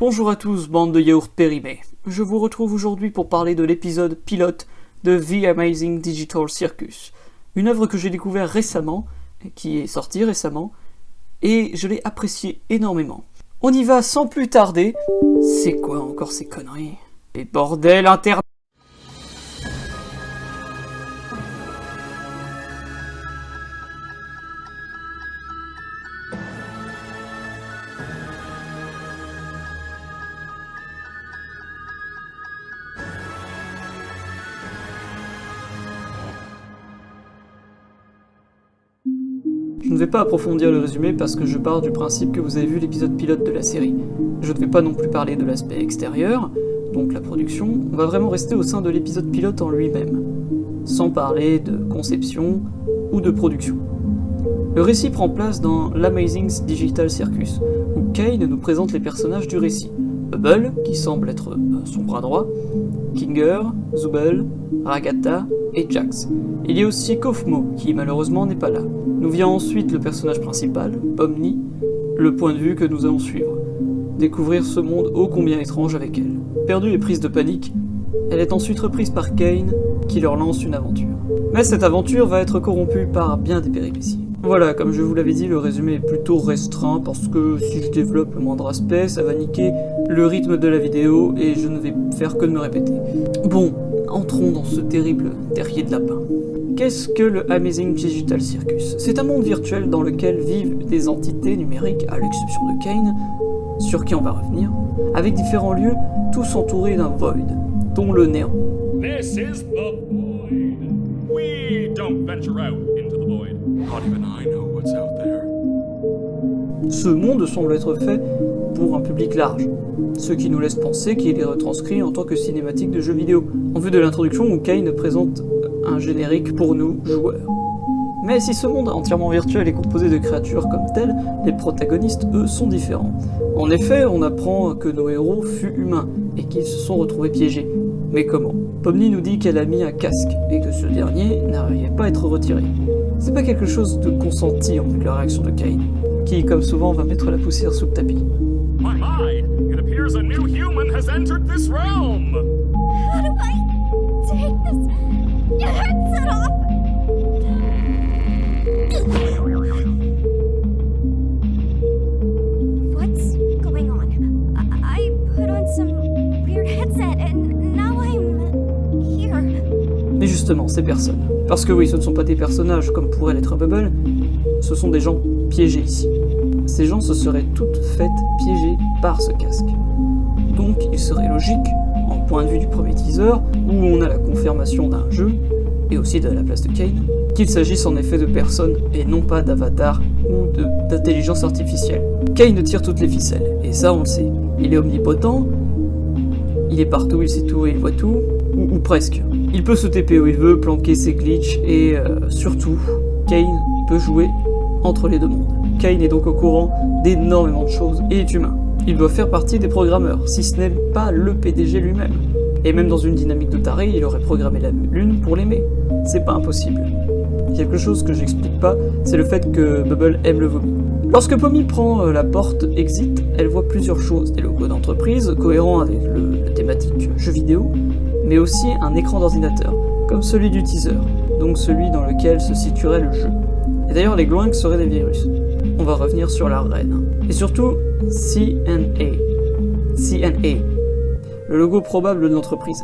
Bonjour à tous, bande de yaourts périmés. Je vous retrouve aujourd'hui pour parler de l'épisode pilote de The Amazing Digital Circus, une œuvre que j'ai découvert récemment, qui est sortie récemment, et je l'ai appréciée énormément. On y va sans plus tarder. C'est quoi encore ces conneries? Et bordel internet. Je ne vais pas approfondir le résumé parce que je pars du principe que vous avez vu l'épisode pilote de la série. Je ne vais pas non plus parler de l'aspect extérieur, donc la production, on va vraiment rester au sein de l'épisode pilote en lui-même, sans parler de conception ou de production. Le récit prend place dans l'Amazing Digital Circus, où Kane nous présente les personnages du récit. Bubble, qui semble être son bras droit, Kinger, Zooble, Ragata et Jax. Il y a aussi Kofmo, qui malheureusement n'est pas là. Nous vient ensuite le personnage principal, Pomni, le point de vue que nous allons suivre. Découvrir ce monde ô combien étrange avec elle. Perdue et prise de panique, elle est ensuite reprise par Kane, qui leur lance une aventure. Mais cette aventure va être corrompue par bien des péripéties. Voilà, comme je vous l'avais dit, le résumé est plutôt restreint parce que si je développe le moindre aspect, ça va niquer le rythme de la vidéo et je ne vais faire que de me répéter. Bon, entrons dans ce terrible terrier de lapin. Qu'est-ce que le Amazing Digital Circus? C'est un monde virtuel dans lequel vivent des entités numériques, à l'exception de Kane, sur qui on va revenir, avec différents lieux, tous entourés d'un void, dont le néant. This is the void. We don't venture out into the void. Not even I know what's out there. Ce monde semble être fait pour un public large, ce qui nous laisse penser qu'il est retranscrit en tant que cinématique de jeux vidéo, en vue de l'introduction où Kane présente un générique pour nous, joueurs. Mais si ce monde entièrement virtuel est composé de créatures comme telles, les protagonistes, eux, sont différents. En effet, on apprend que nos héros furent humains, et qu'ils se sont retrouvés piégés. Mais comment? Pomni nous dit qu'elle a mis un casque, et que ce dernier n'arrivait pas à être retiré. C'est pas quelque chose de consenti en vue de la réaction de Kane, qui, comme souvent, va mettre la poussière sous le tapis. My, it appears a new human has entered this realm. How do I take this? Your headset off! What's going on? I put on some weird headset and now I'm here. Mais justement, ces personnes. Parce que oui, ce ne sont pas des personnages comme pourrait l'être Bubble, ce sont des gens piégés ici. Ces gens se seraient toutes faites piéger par ce casque. Donc il serait logique, en point de vue du premier teaser, où on a la confirmation d'un jeu, et aussi de la place de Kane, qu'il s'agisse en effet de personnes et non pas d'avatars ou d'intelligence artificielle. Kane tire toutes les ficelles, et ça on le sait. Il est omnipotent, il est partout, il sait tout et il voit tout, ou presque. Il peut se TP où il veut, planquer ses glitches, et surtout, Kane peut jouer entre les deux mondes. Kane est donc au courant d'énormément de choses et est humain. Il doit faire partie des programmeurs, si ce n'est pas le PDG lui-même. Et même dans une dynamique de taré, il aurait programmé la lune pour l'aimer. C'est pas impossible. Quelque chose que j'explique pas, c'est le fait que Bubble aime le vomi. Lorsque Pommi prend la porte exit, elle voit plusieurs choses. Des logos d'entreprise, cohérents avec la thématique jeu vidéo, mais aussi un écran d'ordinateur, comme celui du teaser, donc celui dans lequel se situerait le jeu. Et d'ailleurs, les glangs seraient des virus. On va revenir sur la reine. Et surtout, CNA. CNA. Le logo probable de l'entreprise.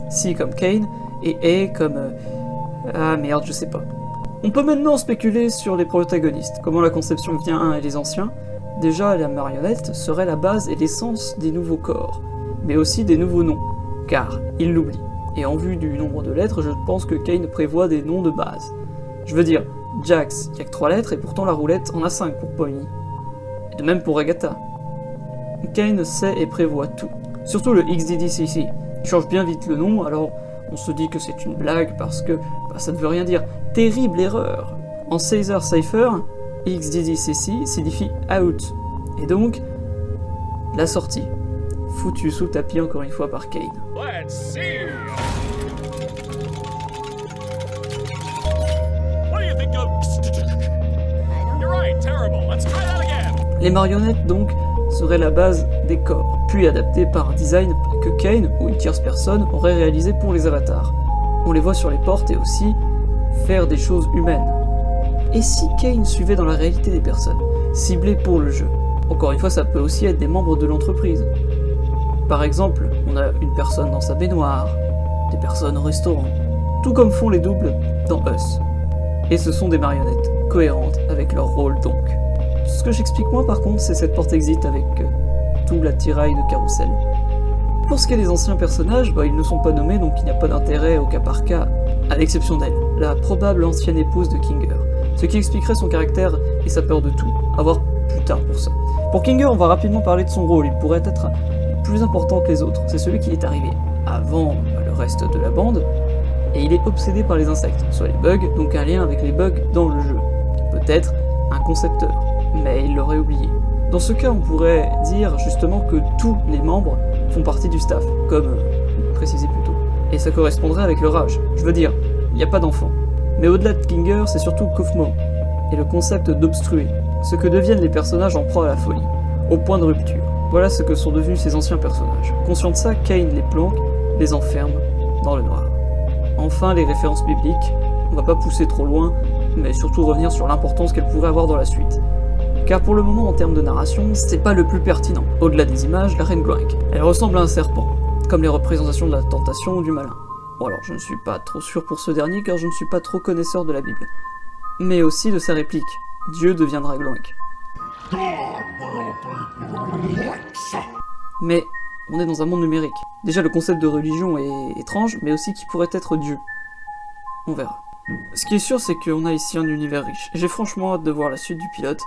C comme Kane, et A comme... Ah merde, je sais pas. On peut maintenant spéculer sur les protagonistes, comment la conception vient et les anciens. Déjà, la marionnette serait la base et l'essence des nouveaux corps, mais aussi des nouveaux noms, car il l'oublie. Et en vue du nombre de lettres, je pense que Kane prévoit des noms de base. Je veux dire, Jax, il n'y a que 3 lettres et pourtant la roulette en a 5 pour Pomni. Et de même pour Agatha. Kane sait et prévoit tout. Surtout le XDDCC. Il change bien vite le nom, alors on se dit que c'est une blague parce que ça ne veut rien dire. Terrible erreur. En Caesar Cypher, XDDCC signifie out. Et donc, la sortie. Foutue sous le tapis encore une fois par Kane. Let's see. What do you think of? You're right, terrible. Let's try that again. Les marionnettes, donc, seraient la base des corps. puis adapté par un design que Kane, ou une tierce personne, aurait réalisé pour les avatars. On les voit sur les portes et aussi faire des choses humaines. Et si Kane suivait dans la réalité des personnes, ciblées pour le jeu? Encore une fois, ça peut aussi être des membres de l'entreprise. Par exemple, on a une personne dans sa baignoire, des personnes au restaurant, tout comme font les doubles dans Us. Et ce sont des marionnettes, cohérentes avec leur rôle donc. Ce que j'explique moi par contre, c'est cette porte exit avec tout l'attirail de carrousel. Pour ce qui est des anciens personnages, ils ne sont pas nommés donc il n'y a pas d'intérêt au cas par cas, à l'exception d'elle, la probable ancienne épouse de Kinger. Ce qui expliquerait son caractère et sa peur de tout, à voir plus tard pour ça. Pour Kinger, on va rapidement parler de son rôle, il pourrait être plus important que les autres, c'est celui qui est arrivé avant le reste de la bande, et il est obsédé par les insectes, soit les bugs, donc un lien avec les bugs dans le jeu. Peut-être un concepteur, mais il l'aurait oublié. Dans ce cas, on pourrait dire justement que tous les membres font partie du staff, comme précisé plus tôt. Et ça correspondrait avec leur âge. Je veux dire, il n'y a pas d'enfants. Mais au-delà de Kinger, c'est surtout Kaufmo, et le concept d'obstruer, ce que deviennent les personnages en proie à la folie, au point de rupture. Voilà ce que sont devenus ces anciens personnages. Conscient de ça, Kane les planque, les enferme dans le noir. Enfin, les références bibliques, on va pas pousser trop loin, mais surtout revenir sur l'importance qu'elles pourraient avoir dans la suite. Car pour le moment, en termes de narration, c'est pas le plus pertinent. Au-delà des images, la reine Glank, elle ressemble à un serpent, comme les représentations de la tentation ou du malin. Bon alors, je ne suis pas trop sûr pour ce dernier, car je ne suis pas trop connaisseur de la Bible. Mais aussi de sa réplique, Dieu deviendra Glank. Mais on est dans un monde numérique. Déjà, le concept de religion est étrange, mais aussi qui pourrait être Dieu. On verra. Ce qui est sûr, c'est qu'on a ici un univers riche. J'ai franchement hâte de voir la suite du pilote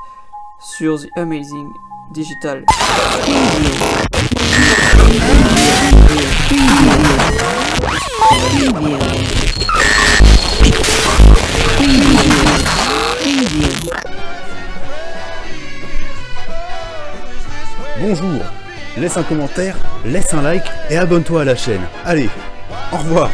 sur The Amazing Digital. Bonjour, laisse un commentaire, laisse un like et abonne-toi à la chaîne. Allez, au revoir.